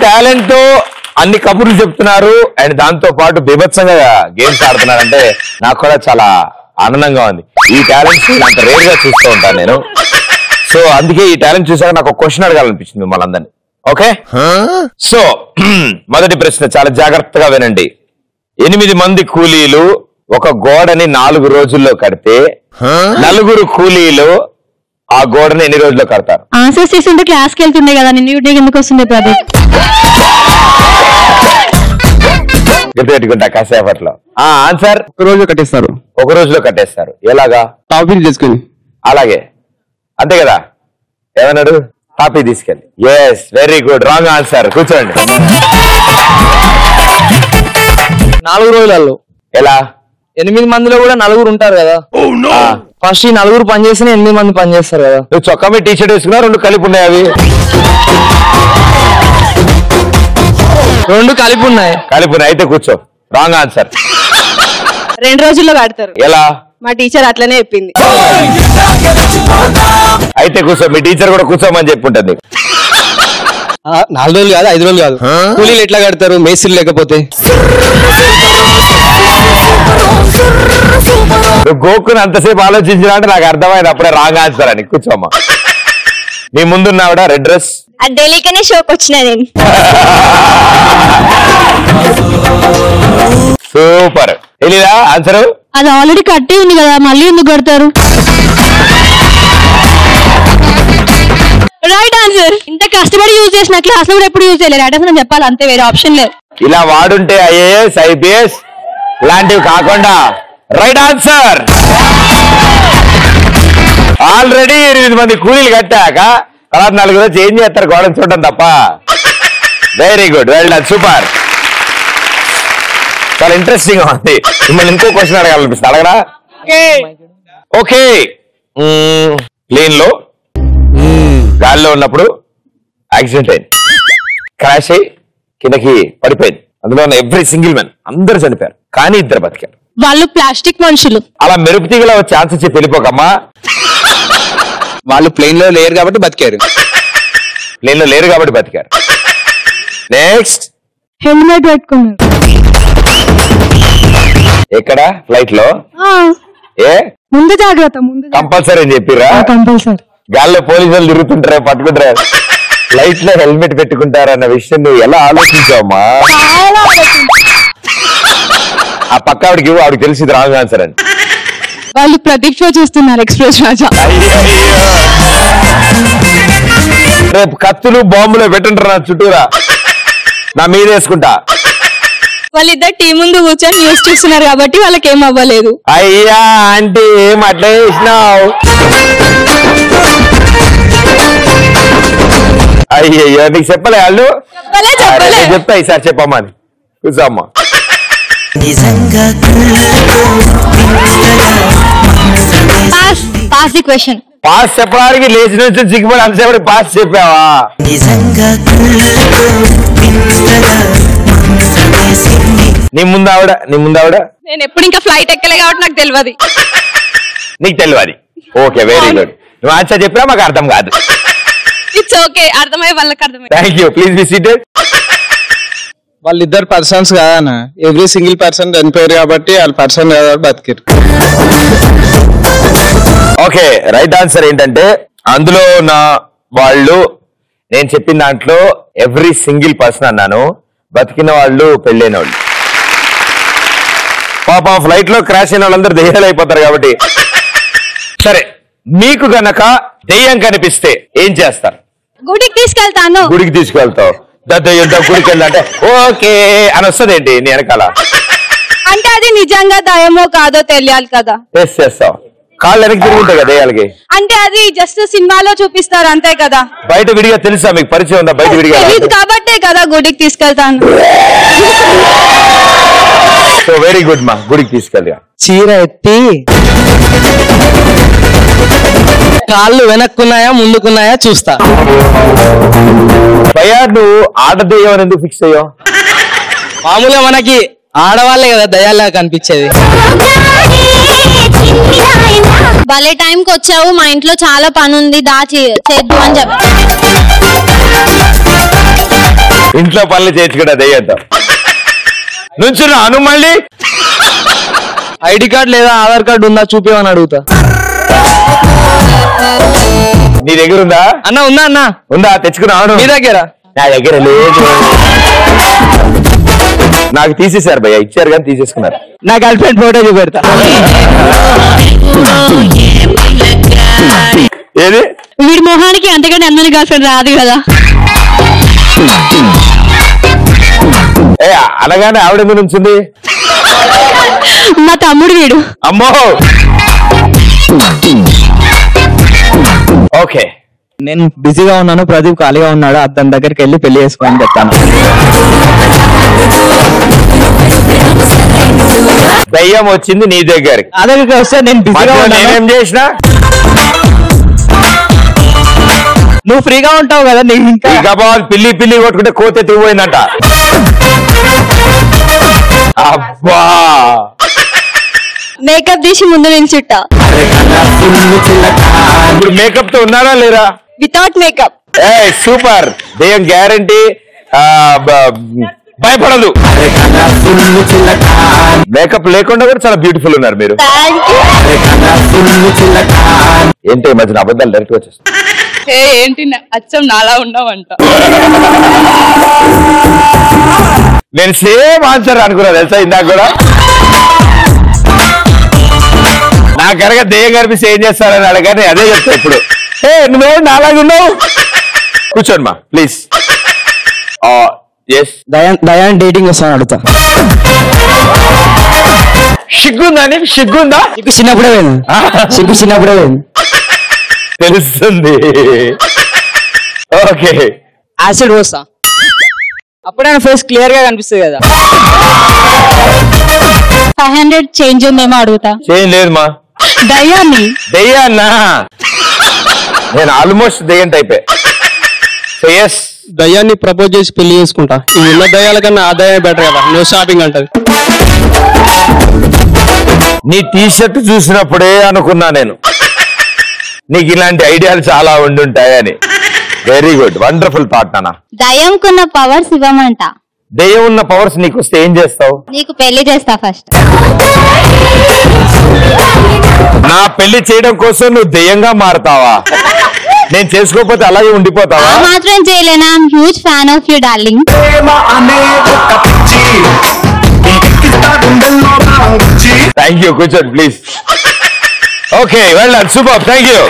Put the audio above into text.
Talent తో అన్ని కబుర్లు చెప్తున్నారు అండ్ దాంతో పాటు బీభత్సంగా గేమ్స్ ఆడుతున్నారంటే నాకు కూడా చాలా ఆనందంగా ఉంది. ఈ టాలెంట్ అంత రేర్ గా చూస్తూ ఉంటాను నేను. సో అందుకే ఈ టాలెంట్ చూసాక నాకు ఒక క్వశ్చన్ అడగాలనిపించింది మిమ్మల్ని అందరినీ. ఓకే, సో మొదటి ప్రశ్న చాలా జాగ్రత్తగా వినండి. 8 మంది కూలీలు ఒక గోడని 4 రోజుల్లో కడితే 4 కూలీలు ఆ గోడని ఎన్ని రోజుల్లో కడతారు? ఆన్సర్స్ చేస్తుంటే క్లాస్కి వెళ్తుండే కదా, నేను యూట్యూబ్ ఎందుకు వస్తుండే ప్రాజెక్ట్ గుర్తుపెట్టుకుంటా కాసేపట్లో. ఆన్సర్ ఒక రోజు కట్టేస్తారు. ఒక రోజులో కట్టేస్తారు. ఎలాగా? టాపిక్ చేసుకుని. అలాగే అంతే కదా. ఏమన్నాడు? టాపీ తీసుకెళ్ళి. Yes, very good. Wrong answer. కూర్చోండి. 4 రోజులలో. ఎలా? 8 మందిలో కూడా 4 ఉంటారు కదా. ఫస్ట్ ఈ 4 పని చేస్తే 8 మంది పని చేస్తారు కదా. నువ్వు చొక్కా మీద టీ షర్ట్ వేసుకున్నా 2 కలిపి ఉన్నాయి. అవి 2 కలిపి ఉన్నాయి. కలిపి ఉన్నాయి. అయితే కూర్చో. Wrong answer. 2 రోజుల్లో కడతారు. ఎలా? మా టీచర్ అట్లనే చెప్పింది. అయితే కూర్చో. మీ టీచర్ కూడా కూర్చోమని చెప్పుంటది. 4 రోజులు కాదు, 5 రోజులు కాదు. కూలీలు ఎట్లా కడతారు మేస్త్రి లేకపోతే? నువ్వు గోకుని అంతసేపు ఆలోచించినా అంటే నాకు అర్థమైంది అప్పుడే రాంగ్ ఆన్సర్ అని. కూర్చోమ్మా. నీ ముందున్నావిడ రెడ్ డ్రెస్. ఢిల్లీకనే షోకి వచ్చినా నేను. సూపర్. తెలీదా ఆన్సర్? అది ఆల్రెడీ కట్టి ఉంది కదా, మళ్ళీ ఎందుకు కడతారు? Right answer. ఇంత కష్టపడి యూజ్ చేసిన క్లాస్ లో కూడా ఎప్పుడు యూజ్ చేయలేదు. రైట్ ఆన్సర్ చెప్పాలి అంతే, వేరే ఆప్షన్ లేదు. ఇలా వాడుంటే ఐఏఎస్ ఐపీఎస్ లాంటివి కాకుండా రైట్ ఆన్సర్. ఆల్రెడీ 8 మంది కూలీలు కట్టాక తర్వాత 4 రోజు ఏం చేస్తారు? గోడను చూడడం తప్ప. Very good, well done, super. చాలా ఇంట్రెస్టింగ్ గా ఉంది. మిమ్మల్ని ఇంకో క్వశ్చన్ అడగాలనిపిస్తుంది. అడగరా? ఓకే. ప్లేన్ లో గాలిలో ఉన్నప్పుడు యాక్సిడెంట్ అయింది. క్రాష్ అయ్యి కిందకి పడిపోయింది. అందులో ఉన్న ఎవ్రీ సింగిల్ మ్యాన్ అందరూ చనిపోయారు. కానీ 2 బతికారు. వాళ్ళు ప్లాస్టిక్ మనుషులు. అలా మెరుపు తీగలో వచ్చే ఆన్సర్ చెప్పి వెళ్ళిపోకమ్మా. వాళ్ళు ప్లేన్ లో లేరు కాబట్టి బతికారు. ప్లేన్ లో లేరు కాబట్టి బతికారు. నెక్స్ట్. హెల్మెట్ పెట్టుకున్నారు. ఎక్కడ? ఫ్లైట్ లో. ఏ ముందు జాగ్రత్త. ముందు కంపల్సరీ అని చెప్పిరా? కంపల్సరీ. గాల్లో పోలీసులు తిరుగుతుంటారా, పట్టుకుంటారా? ఫ్లైట్ లో హెల్మెట్ పెట్టుకుంటారన్న విషయం నువ్వు ఎలా ఆలోచించావమ్మా? ఆ పక్క ఆవిడకి తెలిసింది రాంగ్ ఆన్సర్ అని. వాళ్ళు ప్రదీప్ షో చూస్తున్నారు, ఎక్స్ప్రెస్ రాజా. రేపు కత్తులు బాంబులు పెట్టుంటారా చుట్టూరా, నా మీద వేసుకుంటా. వాళ్ళిద్దరు టీం ముందు కూర్చొని న్యూస్ చూస్తున్నారు కాబట్టి వాళ్ళకి ఏం అవ్వలేదు. అయ్యా అంటే ఏం అట్లా చేసినావు? అయ్యయ్యో, నీకు చెప్పలే వాళ్ళు? చెప్తా ఈసారి చెప్పమ్మా అని. కూర్చోమ్మా. Pass the question. పాస్ చెప్పడానికి లేచి నుంచి సిగ్గుపడి అంతసేపటి పాస్ చెప్పావా? నీ ముందావిడ నేను ఎప్పుడు ఇంకా ఫ్లైట్ ఎక్కలే కాబట్టి నాకు తెలియదు. నీకు తెలియదు. Okay, very good. నువ్వు ఆన్సర్ చెప్పినా మాకు అర్థం కాదు. ఇట్స్ ఓకే, అర్థమయ్యే వాళ్ళకి అర్థమయ్యే. Thank you. Please be seated. వాళ్ళిద్దరు పర్సన్స్ కాదన్నా, ఎవ్రీ సింగిల్ పర్సన్ చనిపోయారు కాబట్టి వాళ్ళు పర్సన్ కాదు బతికారు. ఓకే, రైట్ ఆన్సర్ ఏంటంటే అందులో ఉన్న వాళ్ళు నేను చెప్పిన దాంట్లో ఎవ్రీ సింగిల్ పర్సన్ అన్నాను. బతికిన వాళ్ళు పెళ్ళైన వాళ్ళు. పాప ఫ్లైట్ లో క్రాష్ అయిన వాళ్ళందరూ దెయ్యాలు అయిపోతారు కాబట్టి. సరే, మీకు గనక దెయ్యం కనిపిస్తే ఏం చేస్తారు? గుడికి తీసుకెళ్తాను. గుడికి తీసుకెళ్తావు. గుడికి వెళ్ళాలంటే ఓకే అని వస్తుంది ఏంటి నీ వెనకాల? అంటే అది నిజంగా దయమో కాదో తెలియాలి కదా. టెస్ట్ చేస్తావు. కాళ్ళు వెనక్కి తిరుగుంటాయి కదా దెయ్యాలకి. అంటే అది జస్ట్ సినిమాలో చూపిస్తారు అంతే కదా. బయట విడిగా తెలుసా మీకు? పరిచయం ఉందా బయట విడిగా? తెలియదు కాబట్టే కదా గుడికి తీసుకెళ్తాను. సో వెరీ గుడ్ మా, గుడికి తీసుకెళ్ళా. చీర ఎత్తి కాళ్ళు వెనక్కున్నాయా ముందుకున్నాయా చూస్తా. భయ్యా, నువ్వు ఆడదెయ్యం అని ఎందుకు ఫిక్స్ అయ్యావు? మామూలుగా మనకి ఆడవాళ్ళే కదా దయాలా కనిపించేది. భలే టైంకి వచ్చావు. మా ఇంట్లో చాలా పని ఉంది, చేద్దు అని చెప్పి. ఇంట్లో పనులు చేయించుకుంటా దెయ్యంతో నుంచున్నా అను మళ్ళీ ఐడి కార్డ్ లేదా ఆధార్ కార్డు ఉందా చూపేమని అడుగుతా. నీ దగ్గర ఉందా అన్న ఉందా అన్న ఉందా తెచ్చుకున్నాను మీ దగ్గర నా దగ్గర లేదు నాకు తీసేశారు భయ్య ఇచ్చారు కానీ తీసేసుకున్నారు నా గర్ల్ ఫ్రెండ్ ఫోటో చూపెడతా ఏది వీడి మొహానికి అంతకంటే అందరి గర్ల్ ఫ్రెండ్ రాదు కదా. ఏ అనగానే ఆవిడ ఎందుకు నుంచింది మా తమ్ముడు వీడు. అమ్మో ఓకే నేను బిజీగా ఉన్నాను ప్రదీప్ ఖాళీగా ఉన్నాడు అతని దగ్గరికి వెళ్ళి పెళ్లి చేసుకోమని చెప్తాను. దయ్యం వచ్చింది నీ దగ్గరికి నా దగ్గరికి వస్తే నేను బిజీగా నేనేం చేసినా నువ్వు ఫ్రీగా ఉంటావు కదా నీకు ఇంకా పిల్లి పిల్లి కొట్టుకుంటే కోత ఎత్తుకుపోయిందంట. అబ్బా మేకప్ తీసి ముందు నిల్చుట్టా. ఇప్పుడు మేకప్ తో ఉన్నారా లేరా వితౌట్ మేకప్. ఏ సూపర్ దెయ్యం గ్యారంటీ భయపడదు. మేకప్ లేకుండా కూడా చాలా బ్యూటిఫుల్ ఉన్నారు మీరు. ఏంటి ఈ మధ్యన అబద్ధాలు డైరెక్ట్ వచ్చేస్తాయి. ఏంటి అచ్చం నాలా ఉన్నావంట. నేను సేమ్ ఆన్సర్ అనుకున్నా తెలుసా ఇందాక కూడా. నా కనుక దెయ్యం కనిపిస్తే ఏం చేస్తారని అడగానే అదే చెప్తా ఇప్పుడు. నువ్వేం నాలాగా ఉన్నావు కూర్చోండి మా ప్లీజ్. దయాన్ డేటింగ్ వస్తాను అడుగుతా. సిగ్గుందా నీకు సిగ్గుందా సిగ్గు చిన్నప్పుడే పోయింది సిగ్గు చిన్నప్పుడే పోయింది తెలుస్తుంది. ఓకే యాసిడ్ పోస్తా అప్పుడే ఫేస్ క్లియర్ గా కనిపిస్తుంది కదా. 500 చేంజ్ ఉందేమో అడుగుతా. చేయం లేదు మా దయ్యాన్ని. దెయ్యాన్నా నేను ఆల్మోస్ట్ దెయ్యం టైపే. సో ఎస్ దయ్యాన్ని ప్రపోజ్ చేసి పెళ్లి చేసుకుంటా. ఈ ఉన్న దయ్యాల కన్నా ఆ దయ్యం బెటర్ కదా. నో షాపింగ్ అంటది. నీ టీ షర్ట్ చూసినప్పుడే అనుకున్నా నేను నీకు ఇలాంటి ఐడియాలు చాలా ఉండుంటాయని. వెరీ గుడ్ వండర్ఫుల్ థాట్ నాన్న. దయ్యంకున్న పవర్స్ ఇవ్వమంట. దెయ్యం ఉన్న పవర్స్ నీకు వస్తే ఏం చేస్తావు? నీకు పెళ్లి చేస్తా ఫస్ట్. నా పెళ్లి చేయడం కోసం నువ్వు దెయ్యంగా మారుతావా? నేను చేసుకోకపోతే అలాగే ఉండిపోతావా? మాత్రం చేయలేనా? Huge fan of you darling. Thank you కూర్చోండి please. Okay well done super thank you.